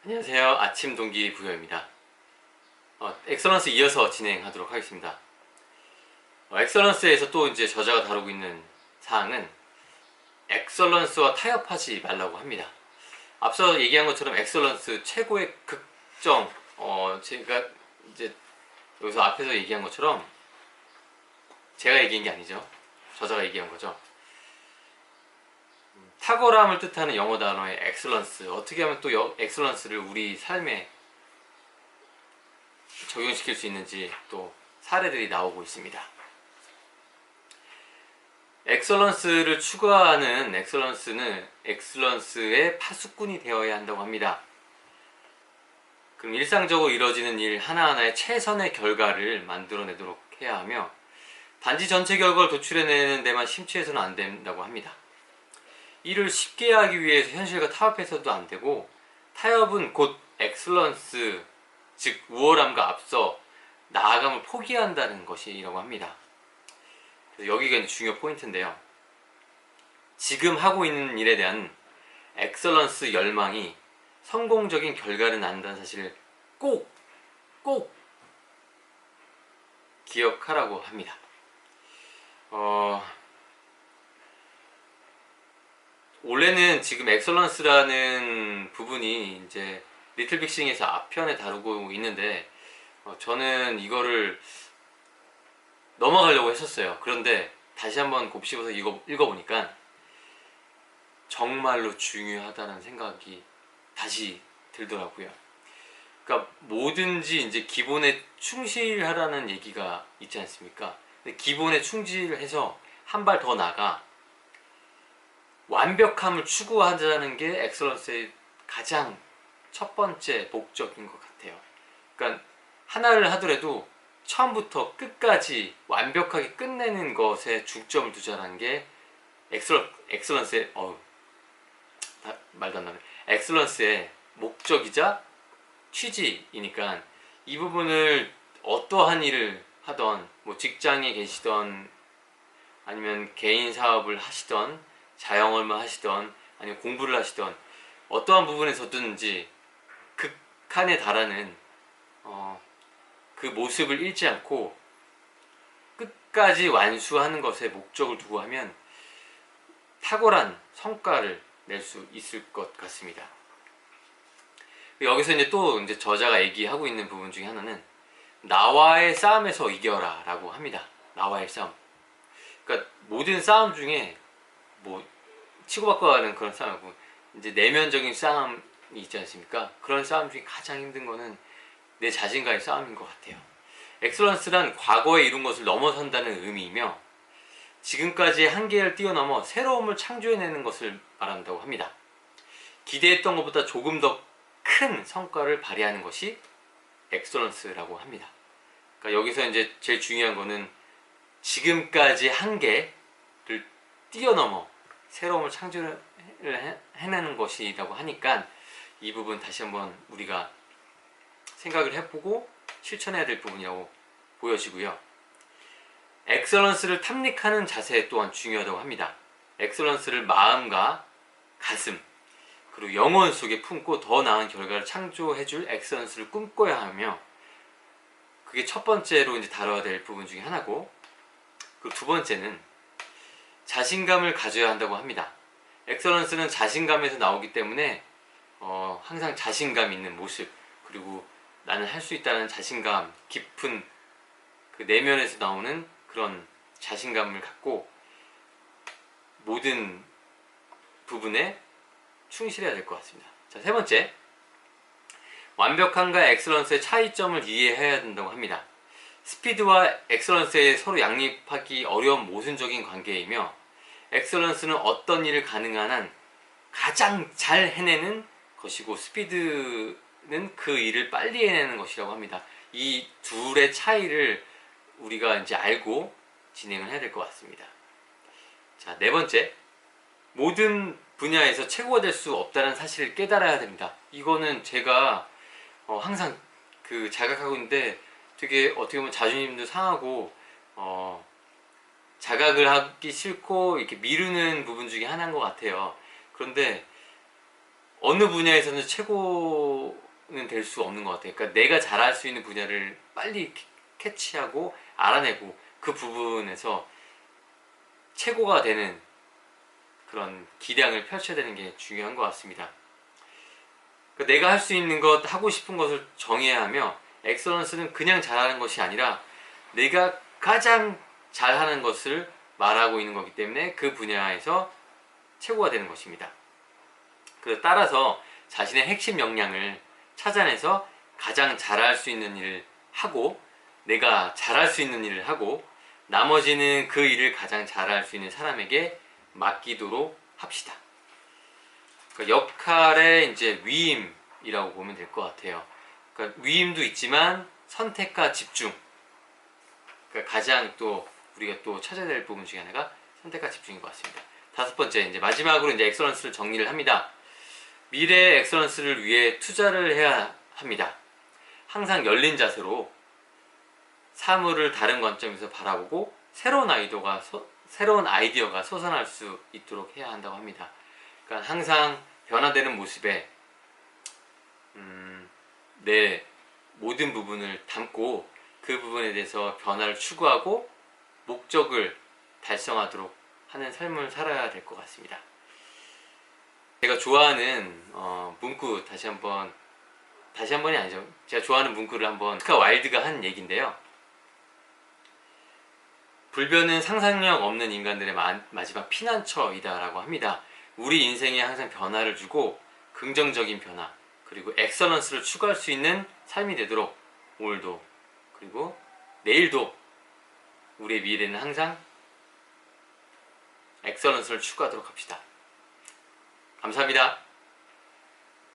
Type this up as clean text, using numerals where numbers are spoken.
안녕하세요. 아침 동기부여입니다. 엑설런스 이어서 진행하도록 하겠습니다. 엑설런스에서 또 이제 저자가 다루고 있는 사항은 엑설런스와 타협하지 말라고 합니다. 앞서 얘기한 것처럼 엑설런스 최고의 극정, 제가 이제 여기서 앞에서 얘기한 것처럼 제가 얘기한 게 아니죠. 저자가 얘기한 거죠. 탁월함을 뜻하는 영어 단어의 엑설런스, 어떻게 하면 또 엑설런스를 우리 삶에 적용시킬 수 있는지 또 사례들이 나오고 있습니다. 엑설런스를 추구하는 엑설런스는 엑설런스의 파수꾼이 되어야 한다고 합니다. 그럼 일상적으로 이루어지는 일 하나하나의 최선의 결과를 만들어내도록 해야 하며 단지 전체 결과를 도출해내는 데만 심취해서는 안 된다고 합니다. 이를 쉽게 하기 위해서 현실과 타협해서도 안 되고, 타협은 곧 엑설런스, 즉 우월함과 앞서 나아감을 포기한다는 것이라고 합니다. 그래서 여기가 이제 중요 포인트인데요. 지금 하고 있는 일에 대한 엑설런스 열망이 성공적인 결과를 낳는다는 사실을 꼭 기억하라고 합니다. 원래는 지금 엑설런스라는 부분이 이제 리틀 빅싱에서 앞편에 다루고 있는데, 저는 이거를 넘어가려고 했었어요. 그런데 다시 한번 곱씹어서 읽어보니까 정말로 중요하다는 생각이 다시 들더라고요. 그러니까 뭐든지 이제 기본에 충실하라는 얘기가 있지 않습니까? 근데 기본에 충실해서 한 발 더 나가 완벽함을 추구하자는 게 엑설런스의 가장 첫 번째 목적인 것 같아요. 그러니까 하나를 하더라도 처음부터 끝까지 완벽하게 끝내는 것에 중점을 두자는 게 엑설런스의 말도 안 나네. 엑설런스의 목적이자 취지이니까, 이 부분을 어떠한 일을 하던, 뭐 직장에 계시던 아니면 개인 사업을 하시던 자영업을 하시던 아니면 공부를 하시던 어떠한 부분에서든지 극한에 달하는 그 모습을 잃지 않고 끝까지 완수하는 것에 목적을 두고 하면 탁월한 성과를 낼 수 있을 것 같습니다. 여기서 이제 또 이제 저자가 얘기하고 있는 부분 중에 하나는 나와의 싸움에서 이겨라 라고 합니다. 나와의 싸움. 그러니까 모든 싸움 중에 뭐 치고받고 가는 그런 싸움이고, 이제 내면적인 싸움이 있지 않습니까? 그런 싸움 중에 가장 힘든 거는 내 자신과의 싸움인 것 같아요. 엑설런스란 과거에 이룬 것을 넘어선다는 의미이며 지금까지의 한계를 뛰어넘어 새로움을 창조해내는 것을 말한다고 합니다. 기대했던 것보다 조금 더 큰 성과를 발휘하는 것이 엑설런스라고 합니다. 그러니까 여기서 이제 제일 중요한 거는 지금까지 한계를 뛰어넘어 새로움을 창조를 해내는 것이라고 하니까, 이 부분 다시 한번 우리가 생각을 해보고 실천해야 될 부분이라고 보여지고요. 엑설런스를 탐닉하는 자세 또한 중요하다고 합니다. 엑설런스를 마음과 가슴 그리고 영혼 속에 품고 더 나은 결과를 창조해줄 엑설런스를 꿈꿔야 하며, 그게 첫 번째로 이제 다뤄야 될 부분 중에 하나고, 그리고 두 번째는 자신감을 가져야 한다고 합니다. 엑설런스는 자신감에서 나오기 때문에 항상 자신감 있는 모습, 그리고 나는 할 수 있다는 자신감, 깊은 그 내면에서 나오는 그런 자신감을 갖고 모든 부분에 충실해야 될 것 같습니다. 자, 세 번째, 완벽함과 엑설런스의 차이점을 이해해야 된다고 합니다. 스피드와 엑설런스에 서로 양립하기 어려운 모순적인 관계이며, 엑설런스는 어떤 일을 가능한 한 가장 잘 해내는 것이고, 스피드는 그 일을 빨리 해내는 것이라고 합니다. 이 둘의 차이를 우리가 이제 알고 진행을 해야 될 것 같습니다. 자, 네 번째, 모든 분야에서 최고가 될 수 없다는 사실을 깨달아야 됩니다. 이거는 제가 항상 그 자각하고 있는데 되게 어떻게 보면 자존심도 상하고 자각을 하기 싫고 이렇게 미루는 부분 중에 하나인 것 같아요. 그런데 어느 분야에서는 최고는 될 수 없는 것 같아요. 그러니까 내가 잘할 수 있는 분야를 빨리 캐치하고 알아내고 그 부분에서 최고가 되는 그런 기량을 펼쳐야 되는 게 중요한 것 같습니다. 그러니까 내가 할 수 있는 것, 하고 싶은 것을 정해야 하며, 엑설런스는 그냥 잘하는 것이 아니라 내가 가장 잘하는 것을 말하고 있는 거기 때문에 그 분야에서 최고가 되는 것입니다. 따라서 자신의 핵심 역량을 찾아내서 가장 잘할 수 있는 일을 하고, 내가 잘할 수 있는 일을 하고, 나머지는 그 일을 가장 잘할 수 있는 사람에게 맡기도록 합시다. 그러니까 역할의 이제 위임이라고 보면 될 것 같아요. 그러니까 위임도 있지만 선택과 집중. 그러니까 가장 또 우리가 또 찾아야 될 부분 중에 하나가 선택과 집중인 것 같습니다. 다섯 번째, 이제 마지막으로 이제 엑설런스를 정리를 합니다. 미래의 엑설런스를 위해 투자를 해야 합니다. 항상 열린 자세로 사물을 다른 관점에서 바라보고 새로운 아이디어가 솟아날 수 있도록 해야 한다고 합니다. 그러니까 항상 변화되는 모습에 내 모든 부분을 담고 그 부분에 대해서 변화를 추구하고 목적을 달성하도록 하는 삶을 살아야 될 것 같습니다. 제가 좋아하는 문구 다시 한번이 아니죠. 제가 좋아하는 문구를 한번 오스카 와일드가 한 얘기인데요. 불변은 상상력 없는 인간들의 마지막 피난처이다 라고 합니다. 우리 인생에 항상 변화를 주고 긍정적인 변화, 그리고 엑설런스를 추구할 수 있는 삶이 되도록 오늘도 그리고 내일도 우리의 미래는 항상 엑설런스를 추구하도록 합시다. 감사합니다.